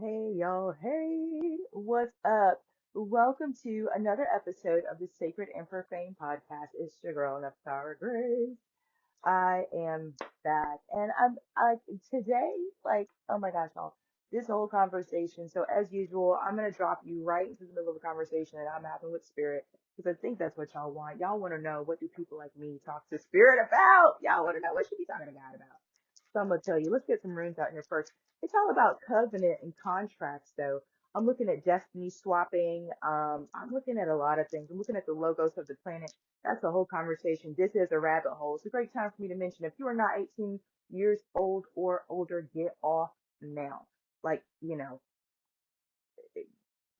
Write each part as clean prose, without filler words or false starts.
Hey y'all, hey, what's up? Welcome to another episode of the Sacred and Profane Podcast. It's your girl, Nafara Grace. I am back, and I'm like today, like, oh my gosh, y'all, this whole conversation. So as usual, I'm gonna drop you right into the middle of a conversation that I'm having with Spirit because I think that's what y'all want. Y'all want to know, what do people like me talk to Spirit about? Y'all want to know what should be talking to God about? So I'm gonna tell you. Let's get some runes out here first. It's all about covenant and contracts, though. I'm looking at destiny swapping. I'm looking at a lot of things. I'm looking at the logos of the planet. That's a whole conversation. This is a rabbit hole. It's a great time for me to mention, if you are not 18 years old or older, get off now. Like,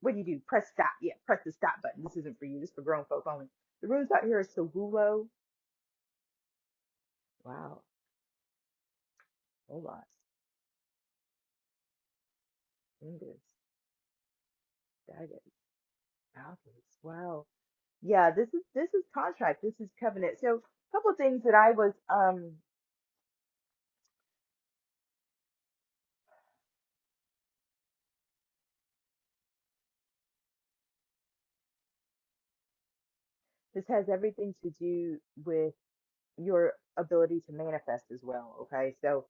what do you do? Press stop. Yeah, press the stop button. This isn't for you. This is for grown folk only. The runes out here are Segulo. Wow. Hold on. Fingers. Daggers. Alphas. Wow. Yeah, this is contract. This is covenant. So a couple of things that I was this has everything to do with your ability to manifest as well. Okay, so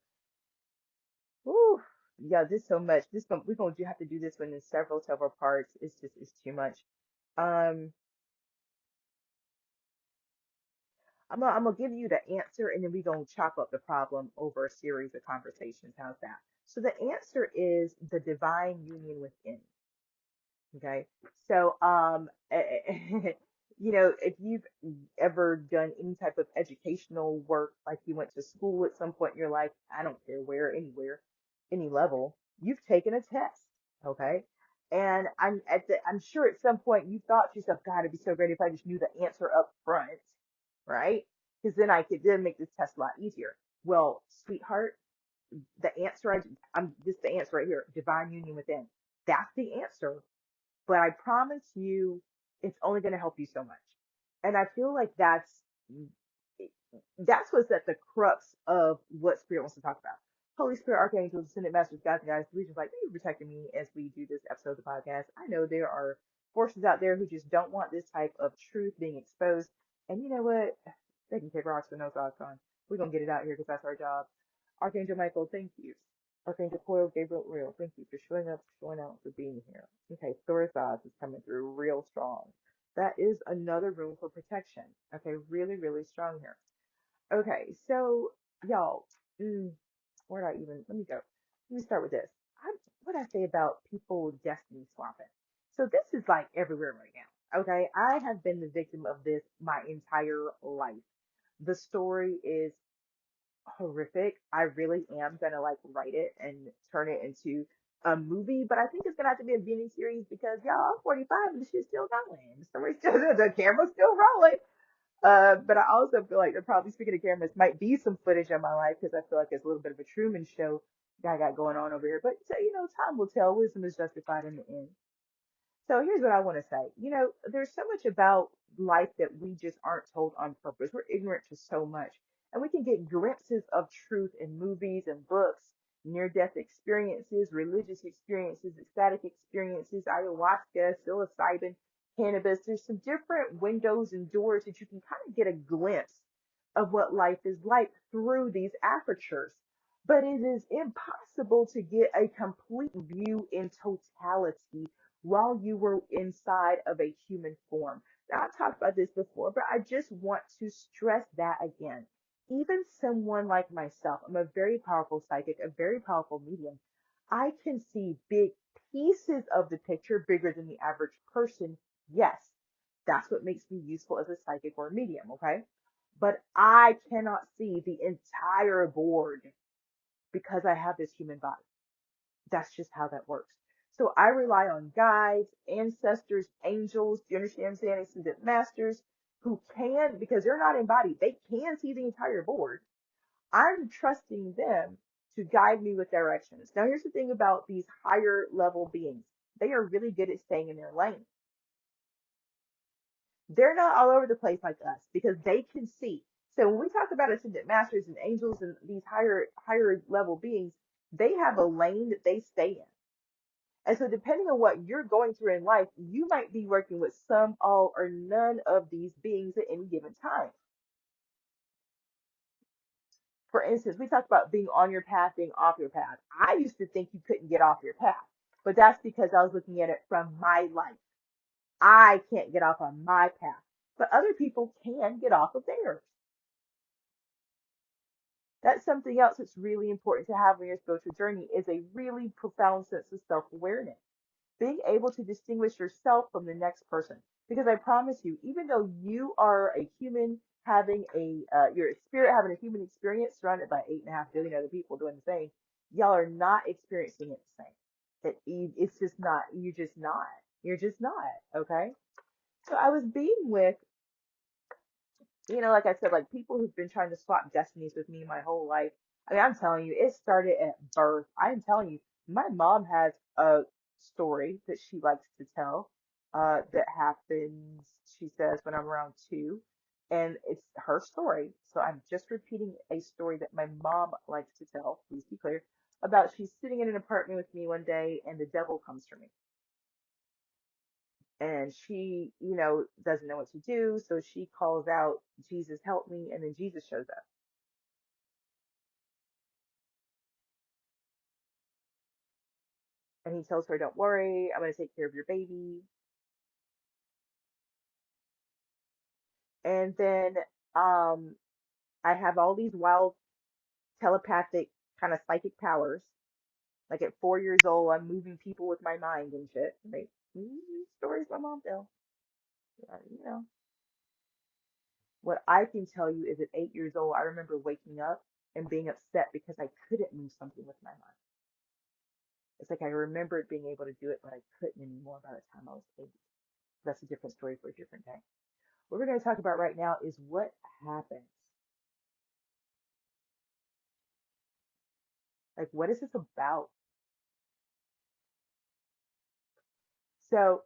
whew, yeah, this so much. We're gonna have to do this one in several parts. It's too much. Um, I'm gonna give you the answer, and then we're gonna chop up the problem over a series of conversations. How's that? So the answer is the divine union within. Okay. So, if you've ever done any type of educational work, like you went to school at some point in your life, I don't care where, anywhere, any level, you've taken a test. Okay. And I'm sure at some point you thought to yourself, God, it'd be so great if I just knew the answer up front, right? Because then I could then make this test a lot easier. Well, sweetheart, the answer I'm this the answer right here, divine union within. That's the answer, but I promise you, it's only going to help you so much. And I feel like that's what's at the crux of what Spirit wants to talk about. Holy Spirit, Archangels, Ascended Masters, guides, and guys, legions, like, thank you for protecting me as we do this episode of the podcast. I know there are forces out there who just don't want this type of truth being exposed. And you know what? They can kick rocks with no socks on. We're going to get it out here because that's our job. Archangel Michael, thank you. Archangel Coil, Gabriel Real, thank you for showing up, showing out, for being here. Okay, Thorisaz is coming through real strong. That is another room for protection. Okay, really, really strong here. Okay, so y'all, mm, where do I even? Let me go. Let me start with this. What I say about people destiny swapping. So this is like everywhere right now. Okay, I have been the victim of this my entire life. The story is horrific. I really am gonna like write it and turn it into a movie, but I think it's gonna have to be a mini series because y'all, I'm 45 and the shit's still going. The story's still the camera's still rolling. But I also feel like they're probably, speaking of cameras, might be some footage of my life because I feel like there's a little bit of a Truman Show that I got going on over here. But so, time will tell. Wisdom is justified in the end. So here's what I want to say. There's so much about life that we just aren't told on purpose. We're ignorant to so much. And we can get glimpses of truth in movies and books, near death experiences, religious experiences, ecstatic experiences, ayahuasca, psilocybin, cannabis. There's some different windows and doors that you can kind of get a glimpse of what life is like through these apertures. But it is impossible to get a complete view in totality while you were inside of a human form. Now, I've talked about this before, but I just want to stress that again. Even someone like myself, I'm a very powerful psychic, a very powerful medium. I can see big pieces of the picture, bigger than the average person. Yes, that's what makes me useful as a psychic or a medium, okay? But I cannot see the entire board because I have this human body. That's just how that works. So I rely on guides, ancestors, angels, do you understand what I'm saying? Ascended masters who can, because they're not embodied, they can see the entire board. I'm trusting them to guide me with directions. Now, here's the thing about these higher level beings. They are really good at staying in their lane. They're not all over the place like us because they can see. So when we talk about ascended masters and angels and these higher level beings, they have a lane that they stay in. And so, depending on what you're going through in life, you might be working with some, all, or none of these beings at any given time. For instance, we talked about being on your path, being off your path. I used to think you couldn't get off your path, but that's because I was looking at it from my life. I can't get off on my path, but other people can get off of theirs. That's something else that's really important to have on your spiritual journey is a really profound sense of self-awareness. Being able to distinguish yourself from the next person. Because I promise you, even though you are a human having your spirit having a human experience surrounded by 8.5 billion other people doing the same, y'all are not experiencing it the same. It's just not. You're just not. You're just not. Okay. So I was being with, like I said, like people who've been trying to swap destinies with me my whole life. I mean, I'm telling you, it started at birth. I'm telling you, my mom has a story that she likes to tell, that happens, she says, when I'm around 2. And it's her story. So I'm just repeating a story that my mom likes to tell, please be clear, about she's sitting in an apartment with me one day and the devil comes for me and she, doesn't know what to do. So she calls out, Jesus, help me. And then Jesus shows up and he tells her, don't worry, I'm going to take care of your baby. And then um, I have all these wild telepathic kind of psychic powers. Like at 4 years old, I'm moving people with my mind and shit. Right? Stories my mom tells. Yeah, what I can tell you is at 8 years old, I remember waking up and being upset because I couldn't move something with my mind. It's like I remembered being able to do it, but I couldn't anymore by the time I was 8. That's a different story for a different day. What we're going to talk about right now is what happens. Like, what is this about? So,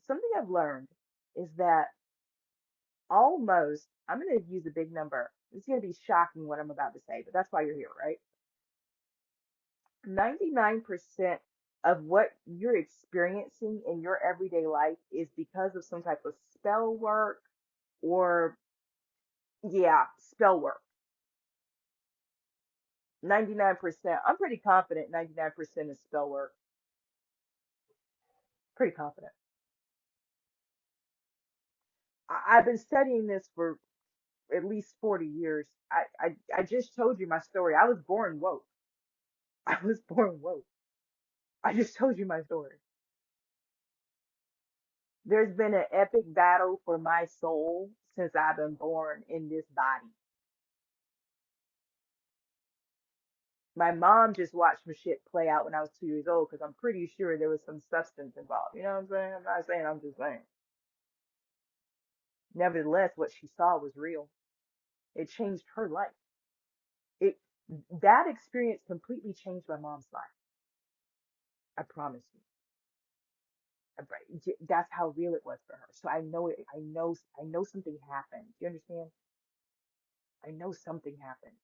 something I've learned is that almost, I'm going to use a big number. It's going to be shocking what I'm about to say, but that's why you're here, right? 99% of what you're experiencing in your everyday life is because of some type of spell work or, yeah, spell work. 99%. I'm pretty confident 99% is spell work. Pretty confident. I've been studying this for at least 40 years. I just told you my story. I was born woke. I was born woke. I just told you my story. There's been an epic battle for my soul since I've been born in this body. My mom just watched my shit play out when I was 2 years old because I'm pretty sure there was some substance involved. You know what I'm saying? I'm not saying, I'm just saying. Nevertheless, what she saw was real. It changed her life. It That experience completely changed my mom's life. I promise you. That's how real it was for her. So I know it. I know something happened. Do you understand? I know something happened,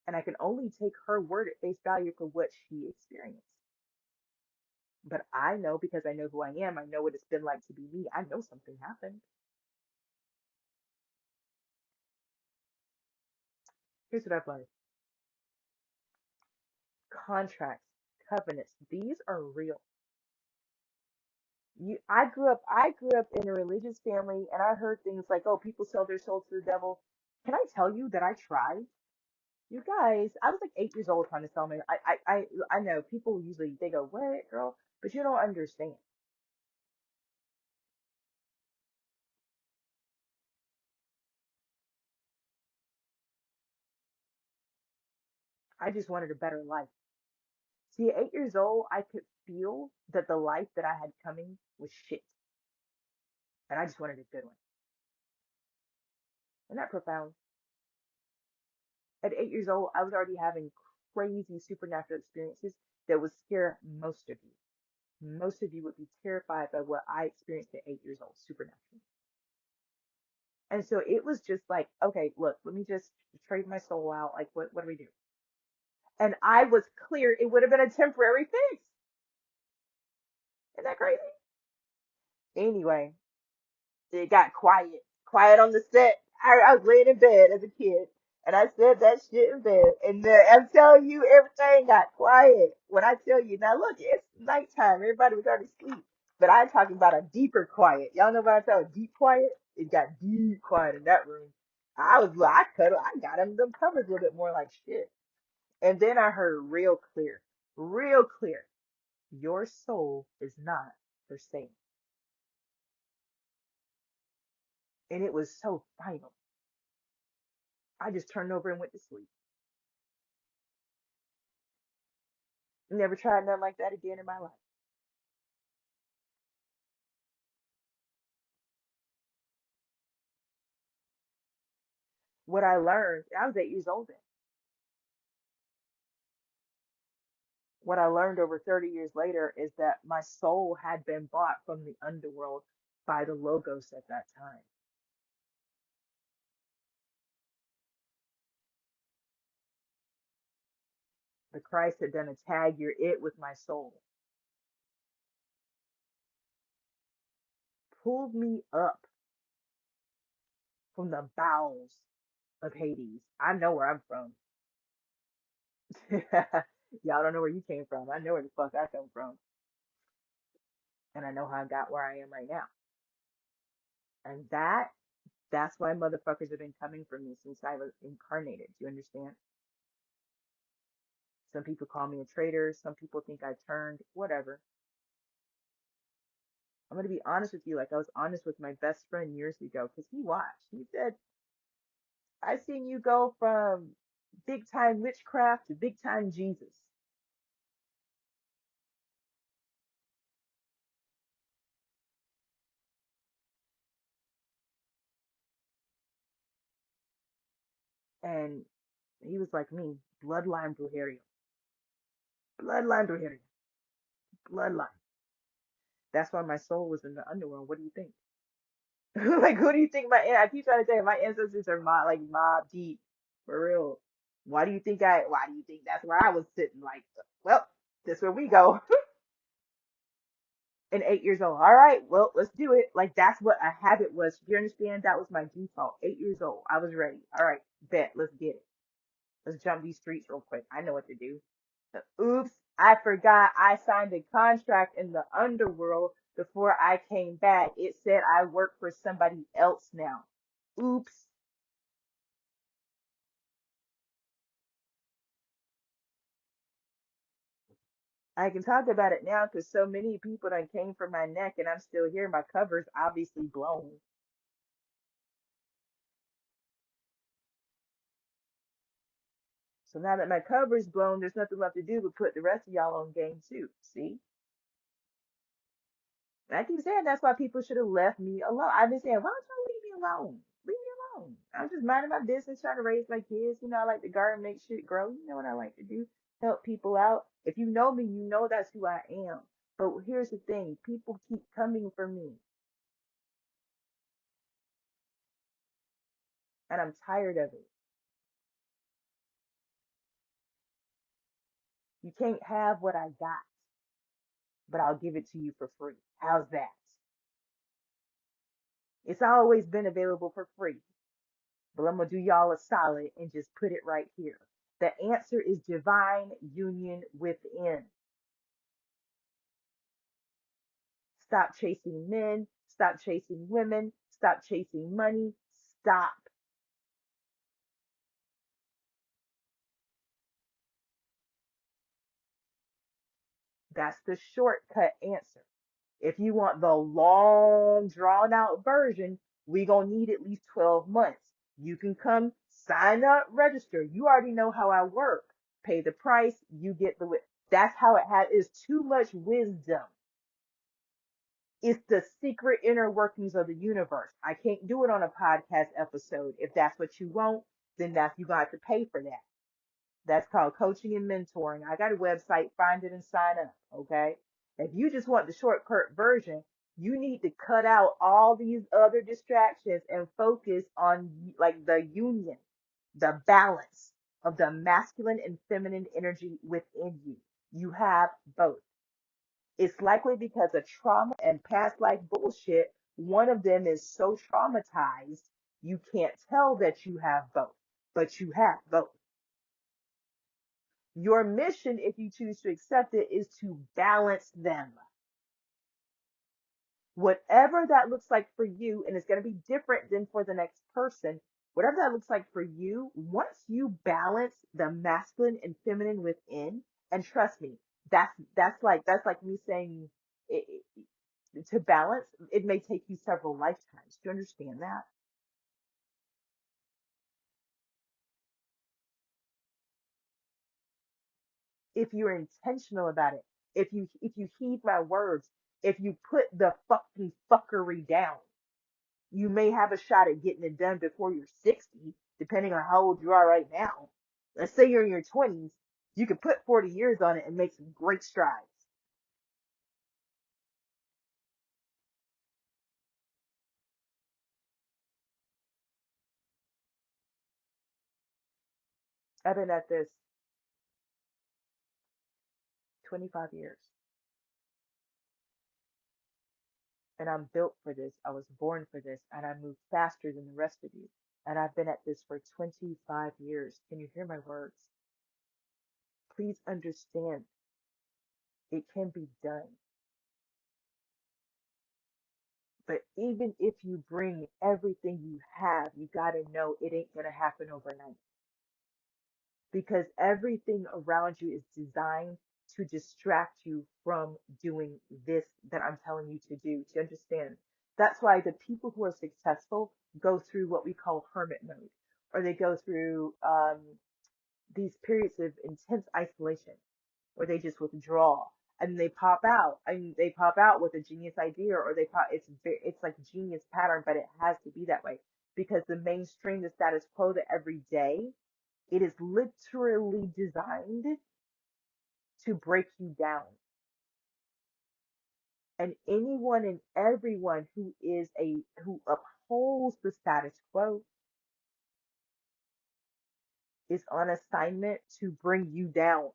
and I can only take her word at face value for what she experienced. But I know because I know who I am. I know what it's been like to be me. I know something happened. Here's what I've learned: contracts, covenants. These are real. I grew up in a religious family, and I heard things like, "Oh, people sell their souls to the devil." Can I tell you that I tried? You guys, I was like 8 years old trying to sell me. I know people usually they go, "What, girl?" But you don't understand. I just wanted a better life. See, at 8 years old, I could feel that the life that I had coming was shit, and I just wanted a good one. Isn't that profound? At 8 years old, I was already having crazy supernatural experiences that would scare most of you. Most of you would be terrified by what I experienced at 8 years old, supernaturally. And so it was just like, okay, look, let me just trade my soul out. Like, what do we do? And I was clear it would have been a temporary fix. Isn't that crazy? Anyway, it got quiet on the set. I was laying in bed as a kid, and I said that shit in bed. And I'm telling you, everything got quiet. When I tell you, now look, it's nighttime. Everybody was already asleep. But I'm talking about a deeper quiet. Y'all know what I'm talking about? Deep quiet? It got deep quiet in that room. I got them covers a little bit more like shit. And then I heard real clear, your soul is not for sale. And it was so final. I just turned over and went to sleep. Never tried nothing like that again in my life. What I learned, I was 8 years old then. What I learned over 30 years later is that my soul had been bought from the underworld by the Logos at that time. The Christ had done a tag, you're it with my soul. Pulled me up from the bowels of Hades. I know where I'm from. Y'all don't know where you came from. I know where the fuck I come from. And I know how I got where I am right now. And that's why motherfuckers have been coming for me since I was incarnated. Do you understand? Some people call me a traitor. Some people think I turned, whatever. I'm going to be honest with you, like I was honest with my best friend years ago, because he watched. He said, I seen you go from big time witchcraft to big time Jesus. And he was like me, bloodline Brujeria. Bloodline Brujeria. Bloodline. That's why my soul was in the underworld. What do you think? Like, who do you think I keep trying to tell you, my ancestors are mob deep. For real. Why do you think that's where I was sitting? Like, well, that's where we go. And 8 years old. All right, well, let's do it. Like, that's what a habit was. You understand? That was my default. 8 years old. I was ready. All right, bet. Let's get it. Let's jump these streets real quick. I know what to do. Oops, I forgot I signed a contract in the underworld before I came back. It said I work for somebody else now. Oops. I can talk about it now because so many people done came for my neck and I'm still here. My cover's obviously blown. So now that my cover's blown, there's nothing left to do but put the rest of y'all on game two. See? And I keep saying that's why people should have left me alone. I've been saying, why don't y'all leave me alone? Leave me alone. I'm just minding my business, trying to raise my kids. You know, I like to garden, make shit grow. You know what I like to do? Help people out. If you know me, you know that's who I am. But here's the thing, people keep coming for me, and I'm tired of it. You can't have what I got, but I'll give it to you for free. How's that? It's always been available for free, but I'm gonna do y'all a solid and just put it right here. The answer is divine union within. Stop chasing men, stop chasing women, stop chasing money. Stop. That's the shortcut answer. If you want the long, drawn out version, we gonna need at least 12 months. You can come, sign up, register. You already know how I work. Pay the price, you get the. That's how it has. Is too much wisdom. It's the secret inner workings of the universe. I can't do it on a podcast episode. If that's what you want, then that's you got to pay for that. That's called coaching and mentoring. I got a website, find it and sign up. Okay. If you just want the shortcut version, You need to cut out all these other distractions and focus on like the union, the balance of the masculine and feminine energy within you. You have both. It's likely because of trauma and past life bullshit. One of them is so traumatized, you can't tell that you have both, but you have both. Your mission, if you choose to accept it, is to balance them. Whatever that looks like for you, and it's going to be different than for the next person, whatever that looks like for you, once you balance the masculine and feminine within, and trust me, that's like me saying to balance, it may take you several lifetimes. Do you understand that? If you're intentional about it, if you heed my words, if you put the fucking fuckery down, you may have a shot at getting it done before you're 60, depending on how old you are right now. Let's say you're in your 20s, you could put 40 years on it and make some great strides. I've been at this 25 years, and I'm built for this. I was born for this, and I move faster than the rest of you. And I've been at this for 25 years. Can you hear my words? Please understand, it can be done. But even if you bring everything you have, you got to know it ain't going to happen overnight, because everything around you is designed to distract you from doing this that I'm telling you to do, to understand. That's why the people who are successful go through what we call hermit mode, or they go through these periods of intense isolation where they just withdraw and they pop out and they pop out with a genius idea, or they pop, it's like genius pattern, but it has to be that way because the mainstream, the status quo, that every day, it is literally designed to break you down. And anyone and everyone who upholds the status quo is on assignment to bring you down.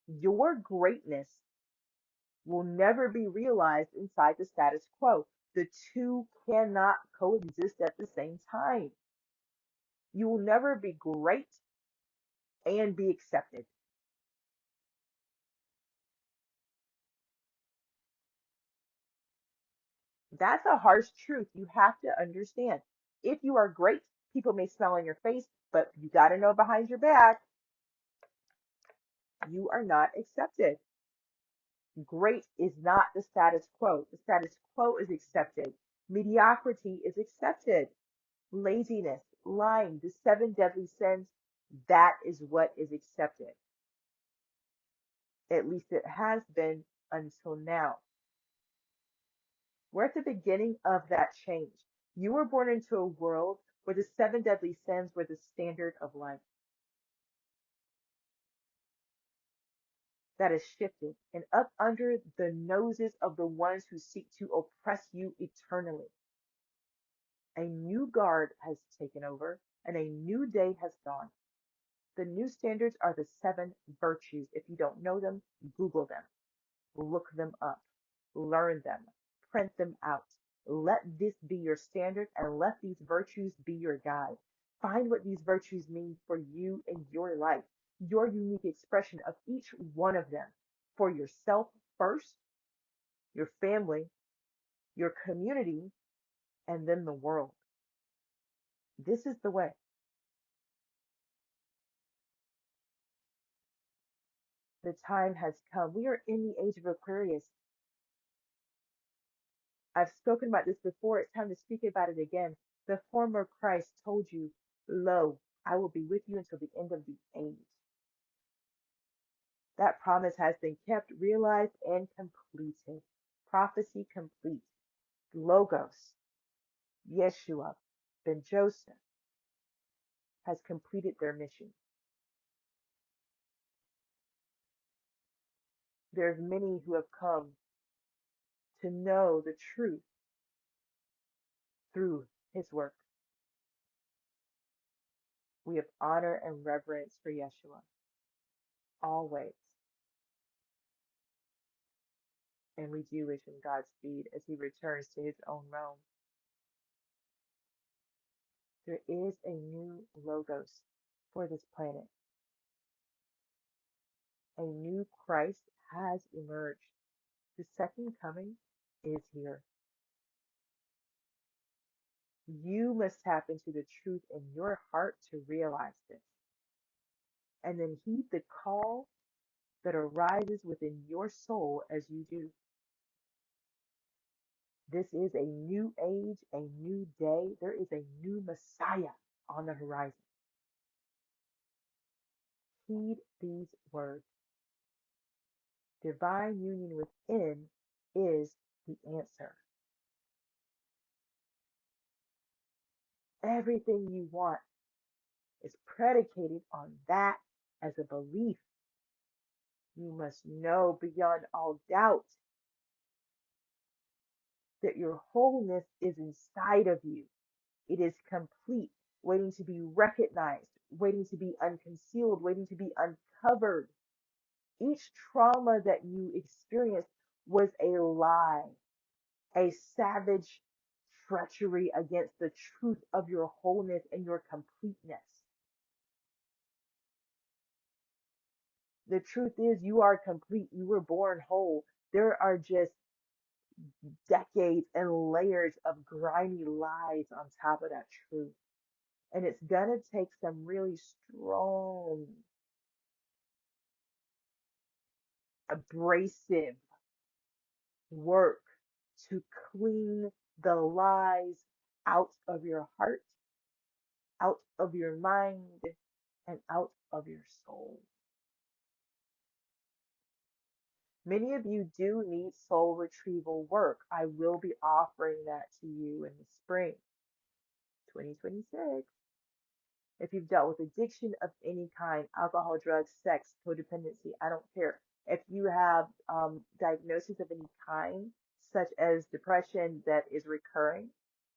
Your greatness will never be realized inside the status quo. The two cannot coexist at the same time. You will never be great and be accepted. That's a harsh truth you have to understand. If you are great, people may smile on your face, but you got to know behind your back, you are not accepted. Great is not the status quo. The status quo is accepted. Mediocrity is accepted. Laziness, lying, the seven deadly sins, that is what is accepted. At least it has been until now. We're at the beginning of that change. You were born into a world where the seven deadly sins were the standard of life. That has shifted and up under the noses of the ones who seek to oppress you eternally. A new guard has taken over and a new day has dawned. The new standards are the seven virtues. If you don't know them, Google them, look them up, learn them, print them out. Let this be your standard and let these virtues be your guide. Find what these virtues mean for you in your life, your unique expression of each one of them for yourself first, your family, your community, and then the world. This is the way. The time has come. We are in the age of Aquarius. I've spoken about this before. It's time to speak about it again. The former Christ told you, lo, I will be with you until the end of the age. That promise has been kept, realized, and completed. Prophecy complete. Logos, Yeshua, Ben Joseph has completed their mission. There's many who have come to know the truth through his work. We have honor and reverence for Yeshua always, and we do wish him Godspeed as he returns to his own realm. There is a new logos for this planet. A new Christ has emerged. The second coming is here. You must tap into the truth in your heart to realize this, and then heed the call that arises within your soul as you do. This is a new age, a new day. There is a new Messiah on the horizon. Heed these words. Divine union within is the answer. Everything you want is predicated on that as a belief. You must know beyond all doubt that your wholeness is inside of you. It is complete, waiting to be recognized, waiting to be unconcealed, waiting to be uncovered. Each trauma that you experienced was a lie, a savage treachery against the truth of your wholeness and your completeness. The truth is, you are complete. You were born whole. There are just decades and layers of grimy lies on top of that truth. And it's gonna take some really strong, abrasive work to clean the lies out of your heart, out of your mind, and out of your soul. Many of you do need soul retrieval work. I will be offering that to you in the spring 2026. If you've dealt with addiction of any kind, alcohol, drugs, sex, codependency, I don't care. If you have diagnosis of any kind, such as depression that is recurring,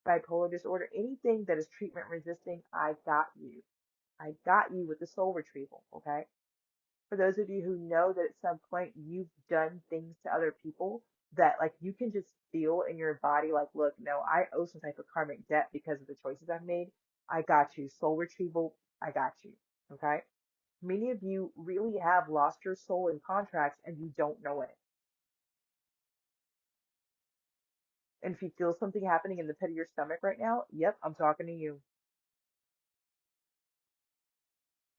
bipolar disorder, anything that is treatment resisting, I got you. I got you with the soul retrieval, okay? For those of you who know that at some point you've done things to other people that like you can just feel in your body, like, look, no, I owe some type of karmic debt because of the choices I've made. I got you. Soul retrieval, I got you. Okay. Many of you really have lost your soul in contracts and you don't know it. And if you feel something happening in the pit of your stomach right now, yep, I'm talking to you.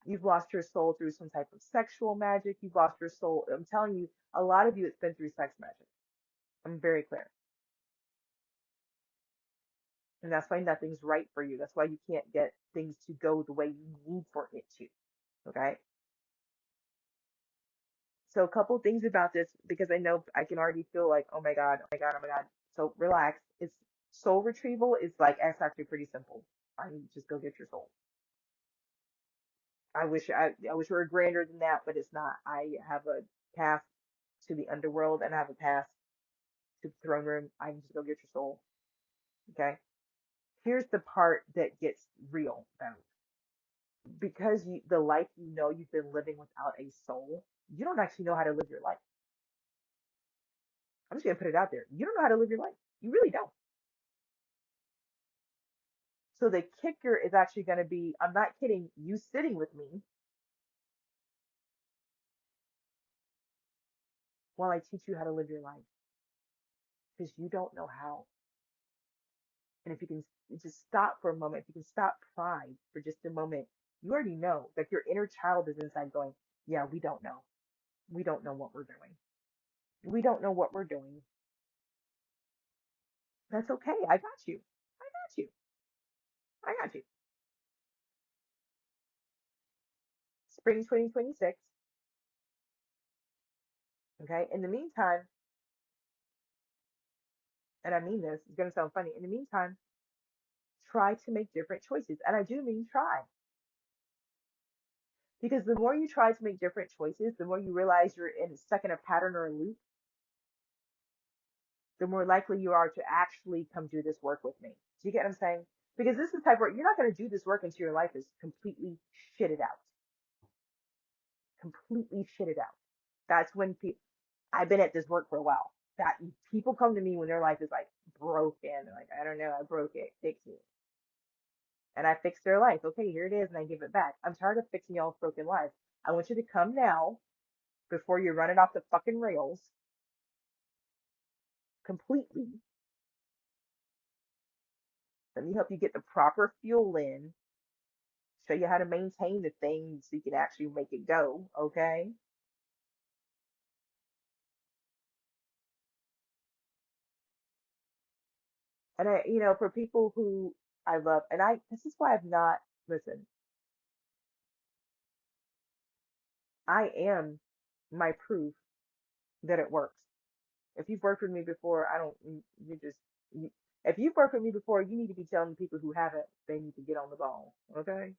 You've lost your soul through some type of sexual magic. You've lost your soul. I'm telling you, a lot of you, it's been through sex magic. I'm very clear. And that's why nothing's right for you. That's why you can't get things to go the way you need for it to. Okay. So a couple things about this, because I know I can already feel like, oh my God, oh my God, oh my God. So relax. It's soul retrieval is like, it's actually pretty simple. I mean, just go get your soul. I wish we were grander than that, but it's not. I have a path to the underworld and I have a path to the throne room. I can just go get your soul. Okay. Here's the part that gets real though. Because the life you know you've been living without a soul, you don't actually know how to live your life. I'm just gonna put it out there. You don't know how to live your life. You really don't. So the kicker is actually gonna be, I'm not kidding, you sitting with me while I teach you how to live your life. Because you don't know how. And if you can just stop for a moment, if you can stop pride for just a moment, you already know. Like your inner child is inside going, yeah, we don't know. We don't know what we're doing. We don't know what we're doing. That's okay. I got you. I got you. I got you. Spring 2026. Okay. In the meantime, and I mean this, it's going to sound funny. In the meantime, try to make different choices. And I do mean try. Because the more you try to make different choices, the more you realize you're stuck in a pattern or a loop, the more likely you are to actually come do this work with me. Do you get what I'm saying? Because this is the type of work, you're not going to do this work until your life is completely shitted out. Completely shitted out. That's when people, I've been at this work for a while. That people come to me when their life is like broken. They're like, I don't know, I broke it, fix it. And I fix their life. Okay, here it is, and I give it back. I'm tired of fixing y'all's broken lives. I want you to come now before you run it off the fucking rails completely. Let me help you get the proper fuel in, show you how to maintain the thing so you can actually make it go, okay? And for people who I love, and this is why I've not, listen, I am my proof that it works. If you've worked with me before, I don't, you just, you, if you've worked with me before, you need to be telling people who haven't, they need to get on the ball, okay?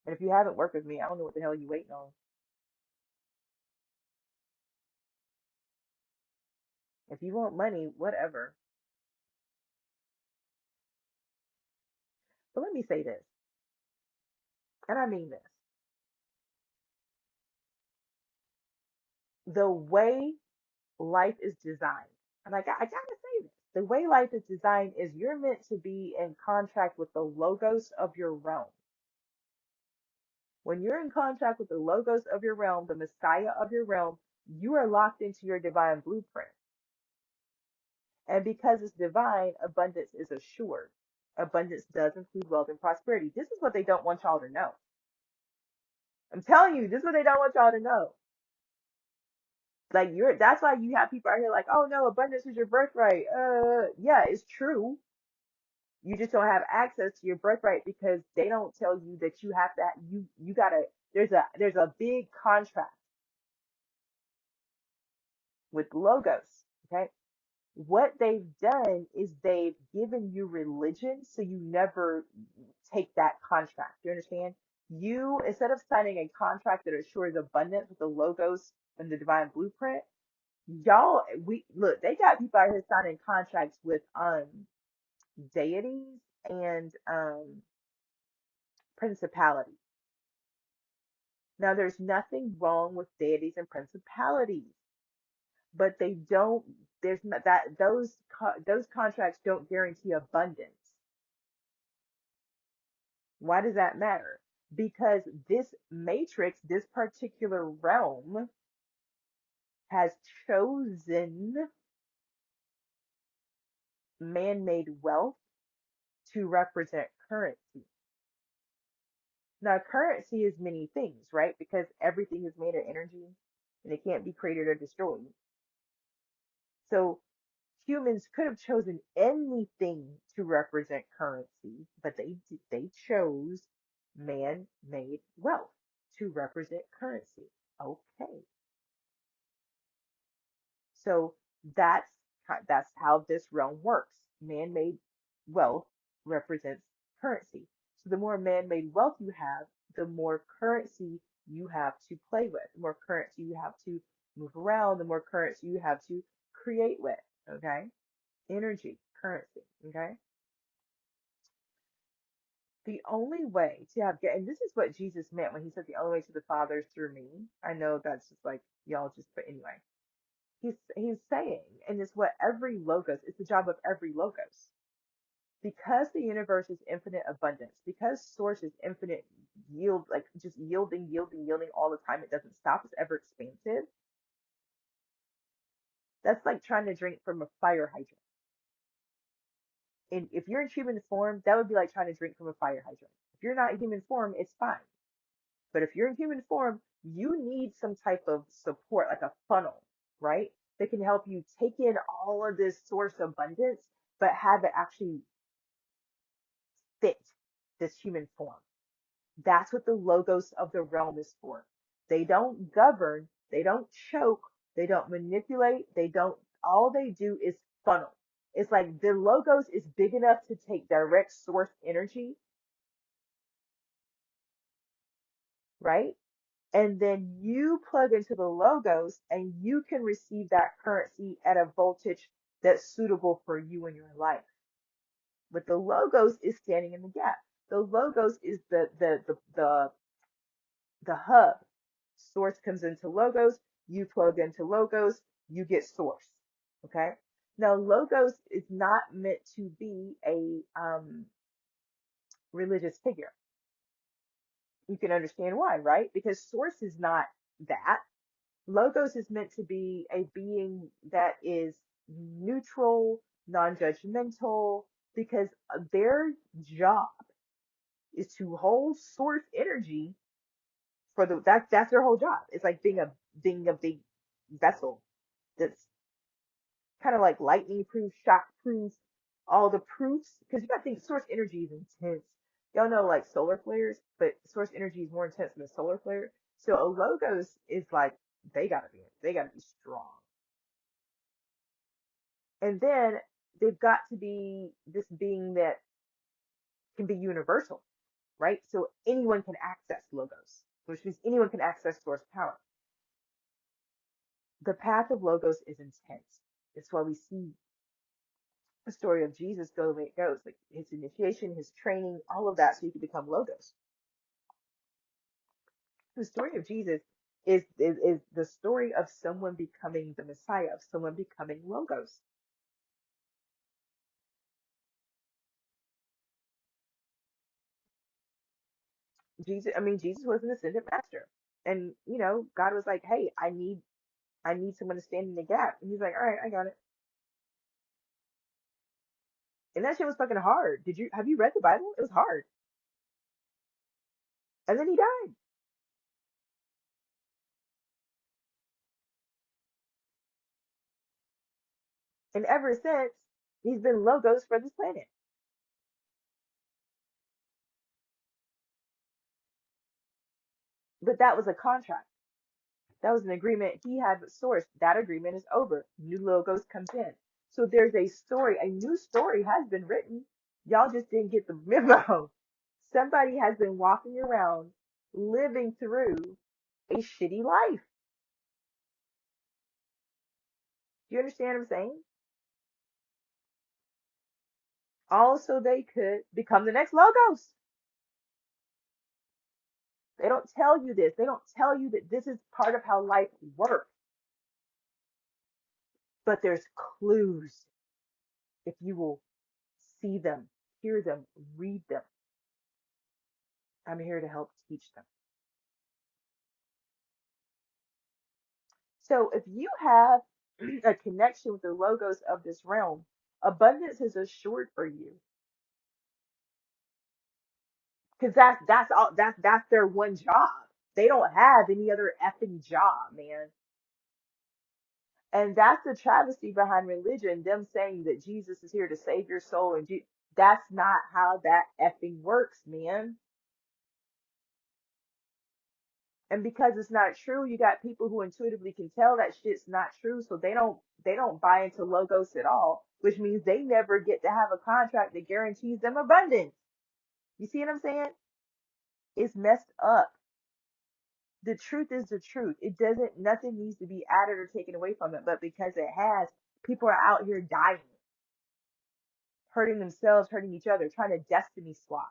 And if you haven't worked with me, I don't know what the hell you waiting on. If you want money, whatever. But let me say this, and I mean this. The way life is designed, and I gotta say this, the way life is designed is you're meant to be in contract with the logos of your realm. When you're in contract with the logos of your realm, the Messiah of your realm, you are locked into your divine blueprint. And because it's divine, abundance is assured. Abundance does include wealth and prosperity. This is what they don't want y'all to know. I'm telling you, this is what they don't want y'all to know. Like that's why you have people out here like, oh no, abundance is your birthright. Yeah, it's true. You just don't have access to your birthright because they don't tell you that you have that you gotta there's a big contract with logos. Okay. What they've done is they've given you religion so you never take that contract. You understand? You, instead of signing a contract that assures abundance with the logos and the divine blueprint, y'all, we look, they got people out here signing contracts with deities and principalities. Now, there's nothing wrong with deities and principalities, but they don't. There's not that those contracts don't guarantee abundance. Why does that matter? Because this matrix, this particular realm, has chosen man-made wealth to represent currency. Now, currency is many things, right? Because everything is made of energy and it can't be created or destroyed. So humans could have chosen anything to represent currency, but they chose man-made wealth to represent currency. Okay. So that's that's how this realm works. Man-made wealth represents currency. So the more man-made wealth you have, the more currency you have to play with, the more currency you have to move around, the more currency you have to create with. Okay, energy, currency. Okay, the only way to have and this is what Jesus meant when he said the only way to the Father is through me. I know that's just like y'all just, but anyway, he's saying, and it's what every logos, it's the job of every logos. Because the universe is infinite abundance, because source is infinite yield, like just yielding, yielding, yielding all the time, it doesn't stop, it's ever expansive. That's like trying to drink from a fire hydrant. And if you're in human form, that would be like trying to drink from a fire hydrant. If you're not in human form, it's fine. But if you're in human form, you need some type of support, like a funnel, right? That can help you take in all of this source abundance, but have it actually fit this human form. That's what the logos of the realm is for. They don't govern, they don't choke, they don't manipulate, they don't, all they do is funnel. It's like the logos is big enough to take direct source energy, right? And then you plug into the logos and you can receive that currency at a voltage that's suitable for you in your life. But the logos is standing in the gap. The logos is the hub. Source comes into logos, you plug into logos, you get source. Okay. Now logos is not meant to be a religious figure. You can understand why, right? Because source is not that. Logos is meant to be a being that is neutral, non-judgmental, because their job is to hold source energy for that's their whole job. It's like being a big vessel that's kind of like lightning proof, shock proof, all the proofs. Because you gotta think source energy is intense. Y'all know like solar flares, but source energy is more intense than a solar flare. So a logos is like they gotta be strong. And then they've got to be this being that can be universal, right? So anyone can access logos, which means anyone can access source power. The path of logos is intense. That's why we see the story of Jesus go the way it goes, like his initiation, his training, all of that, so he could become logos. The story of Jesus is the story of someone becoming the Messiah, of someone becoming logos. Jesus was an ascended master, and God was like, "Hey, I need someone to stand in the gap," and he's like, "All right, I got it." And that shit was fucking hard. Have you read the Bible? It was hard. And then he died. And ever since, he's been logos for this planet. But that was a contract. That was an agreement he had with Source. That agreement is over. New logos comes in. So there's a story. A new story has been written. Y'all just didn't get the memo. Somebody has been walking around living through a shitty life. Do you understand what I'm saying? Also, they could become the next logos. They don't tell you this. They don't tell you that this is part of how life works. But there's clues if you will see them, hear them, read them. I'm here to help teach them. So if you have a connection with the logos of this realm, abundance is assured for you. Because that's all that's their one job. They don't have any other effing job, man. And that's the travesty behind religion, them saying that Jesus is here to save your soul and that's not how that effing works, man. And because it's not true, you got people who intuitively can tell that shit's not true, so they don't buy into logos at all, which means they never get to have a contract that guarantees them abundance. You see what I'm saying? It's messed up. The truth is the truth. It doesn't nothing needs to be added or taken away from it, but because it has, people are out here dying, hurting themselves, hurting each other, trying to destiny swap,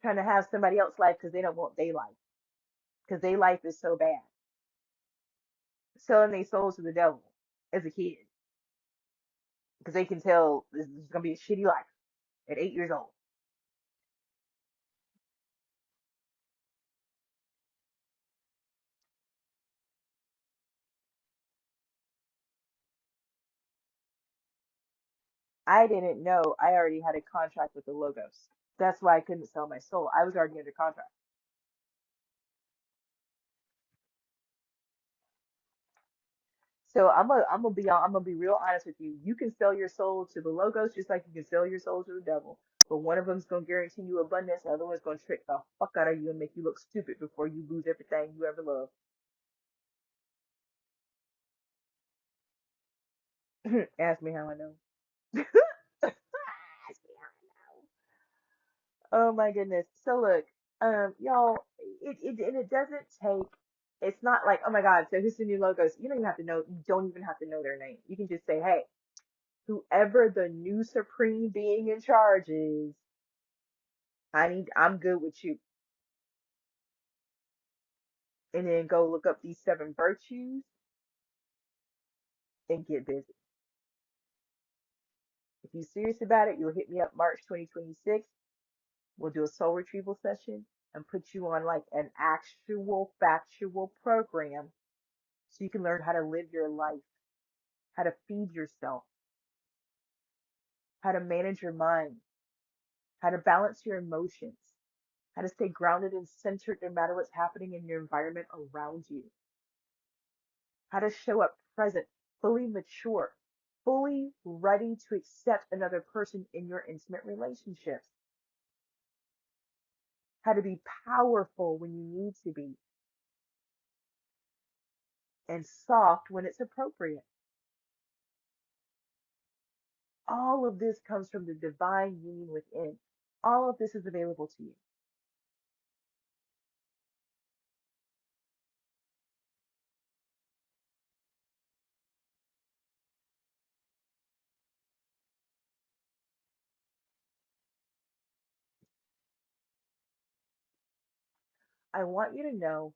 trying to have somebody else's life because they don't want their life, because their life is so bad. Selling their souls to the devil as a kid because they can tell this is gonna be a shitty life at 8 years old. I didn't know I already had a contract with the logos. That's why I couldn't sell my soul. I was already under contract. So I'm gonna be real honest with you. You can sell your soul to the logos just like you can sell your soul to the devil. But one of them's gonna guarantee you abundance, the other one's gonna trick the fuck out of you and make you look stupid before you lose everything you ever loved. Ask me how I know. Ask me how I know. Oh my goodness. So look, y'all, and it doesn't take. It's not like, oh my God, so who's the new logos? You don't even have to know. You don't even have to know their name. You can just say, hey, whoever the new supreme being in charge is, I'm good with you. And then go look up these 7 virtues and get busy. If you're serious about it, you'll hit me up March 2026. We'll do a soul retrieval session and put you on like an actual factual program so you can learn how to live your life, how to feed yourself, how to manage your mind, how to balance your emotions, how to stay grounded and centered no matter what's happening in your environment around you, how to show up present, fully mature, fully ready to accept another person in your intimate relationships, how to be powerful when you need to be, and soft when it's appropriate. All of this comes from the divine union within. All of this is available to you. I want you to know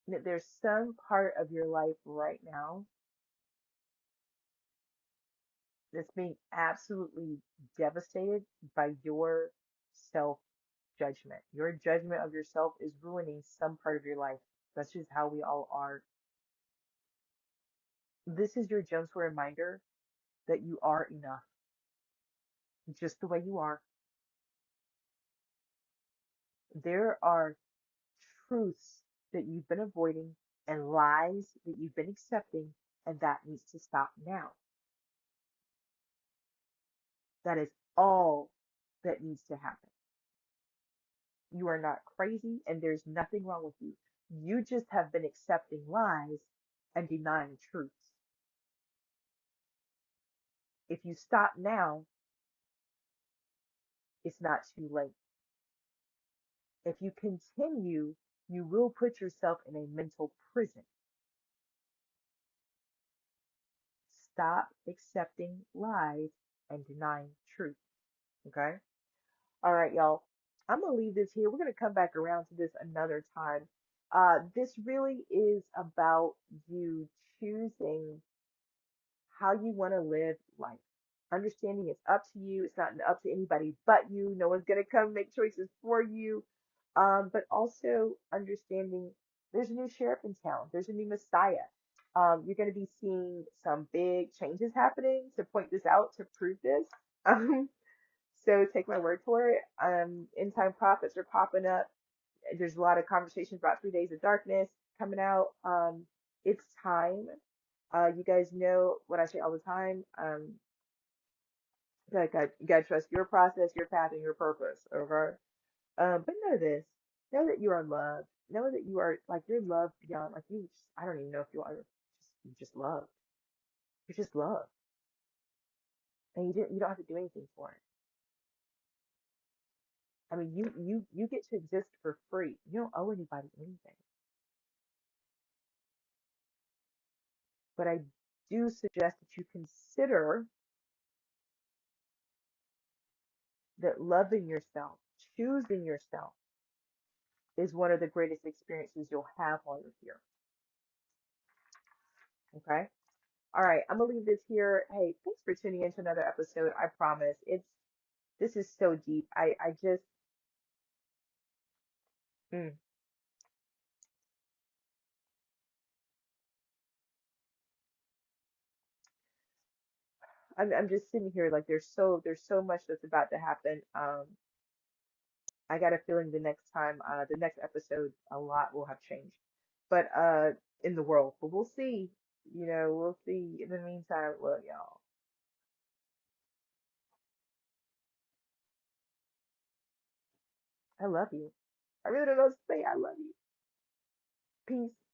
that there's some part of your life right now that's being absolutely devastated by your self judgment. Your judgment of yourself is ruining some part of your life. That's just how we all are. This is your gentle reminder that you are enough, just the way you are. There are truths that you've been avoiding and lies that you've been accepting, and that needs to stop now. That is all that needs to happen. You are not crazy, and there's nothing wrong with you. You just have been accepting lies and denying truths. If you stop now, it's not too late. If you continue, you will put yourself in a mental prison. Stop accepting lies and denying truth. Okay? All right, y'all. I'm gonna leave this here. We're gonna come back around to this another time. This really is about you choosing how you want to live life. Understanding it's up to you. It's not up to anybody but you. No one's gonna come make choices for you. But also understanding there's a new sheriff in town. There's a new Messiah. You're gonna be seeing some big changes happening to point this out to prove this. Um, so take my word for it. End time prophets are popping up. There's a lot of conversations about 3 days of darkness coming out. It's time. You guys know what I say all the time. You gotta trust your process, your path, and your purpose. Okay. But know this. Know that you are loved. Know that you are like you're loved beyond like you. Just, I don't even know if you are. You just loved. You're just loved, and you didn't. You don't have to do anything for it. I mean, you get to exist for free. You don't owe anybody anything. But I do suggest that you consider that loving yourself, choosing yourself, is one of the greatest experiences you'll have while you're here. Okay. All right. I'm gonna leave this here. Hey, thanks for tuning in to another episode. I promise this is so deep. I just mm, I'm just sitting here like there's so much that's about to happen. I got a feeling the next time, the next episode, a lot will have changed. But in the world. But we'll see. We'll see. In the meantime, look, y'all. I love you. I really don't know what to say. I love you. Peace.